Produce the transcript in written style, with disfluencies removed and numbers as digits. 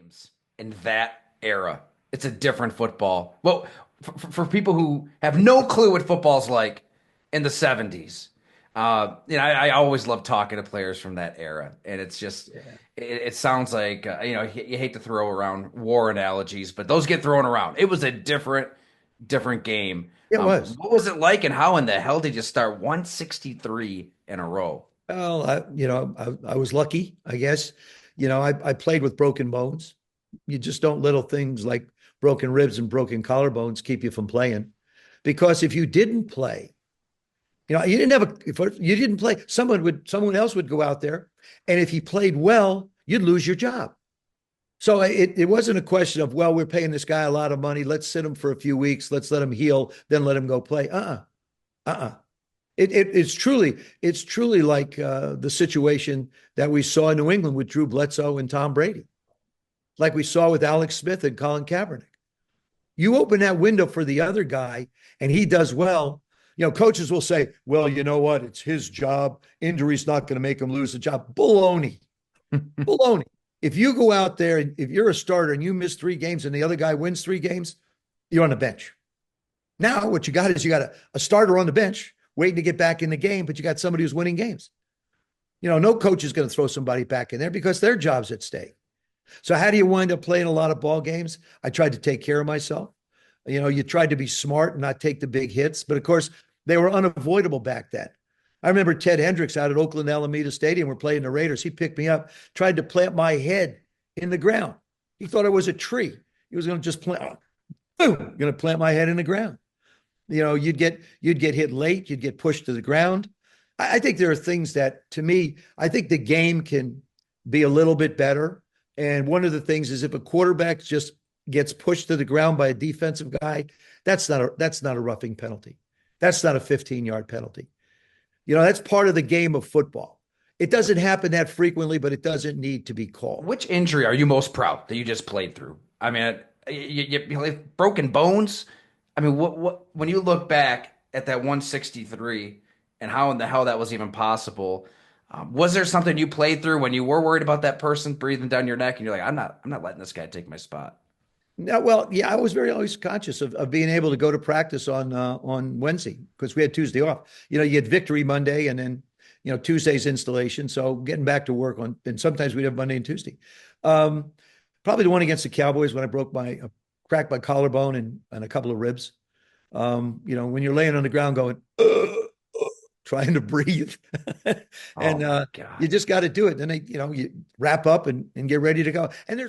games in that era. It's a different football. Well, for people who have no clue what football's like in the 70s, I always love talking to players from that era, and it's just Yeah. it sounds like you hate to throw around war analogies, but those get thrown around. It was a different game. It was. What was it like, and how in the hell did you start 163 in a row? Well, I was lucky, I guess. I played with broken bones. You just don't little things like broken ribs and broken collarbones keep you from playing. Because if you didn't play, you didn't have if you didn't play, someone else would go out there, and if he played well, you'd lose your job. So it wasn't a question of, well, we're paying this guy a lot of money. Let's sit him for a few weeks. Let's let him heal, then let him go play. Uh-uh. It's truly like the situation that we saw in New England with Drew Bledsoe and Tom Brady, like we saw with Alex Smith and Colin Kaepernick. You open that window for the other guy, and he does well. Coaches will say, "Well, you know what? It's his job. Injury's not going to make him lose the job." Baloney, baloney. If you go out there and if you're a starter and you miss 3 games and the other guy wins 3 games, you're on the bench. Now, what you got is you got a starter on the bench waiting to get back in the game, but you got somebody who's winning games. No coach is going to throw somebody back in there because their job's at stake. So how do you wind up playing a lot of ball games? I tried to take care of myself. You tried to be smart and not take the big hits, but of course they were unavoidable back then. I remember Ted Hendricks out at Oakland Alameda Stadium. We're playing the Raiders. He picked me up, tried to plant my head in the ground. He thought I was a tree. He was going to just plant, boom, going to plant my head in the ground. You'd get hit late, you'd get pushed to the ground. I think there are things that, to me, I think the game can be a little bit better. And one of the things is if a quarterback just gets pushed to the ground by a defensive guy, that's not a roughing penalty. That's not a 15-yard penalty. That's part of the game of football. It doesn't happen that frequently, but it doesn't need to be called. Which injury are you most proud that you just played through? I mean, like broken bones. I mean, what when you look back at that 163 and how in the hell that was even possible? Was there something you played through when you were worried about that person breathing down your neck, and you're like, I'm not letting this guy take my spot. Now, well, yeah, I was very always conscious of being able to go to practice on Wednesday because we had Tuesday off. You had Victory Monday and then Tuesday's installation. So getting back to work and sometimes we'd have Monday and Tuesday. Um, Probably the one against the Cowboys when I cracked my collarbone and a couple of ribs. When you're laying on the ground going, trying to breathe, Oh and my you God. just got to do it. Then you wrap up and get ready to go. And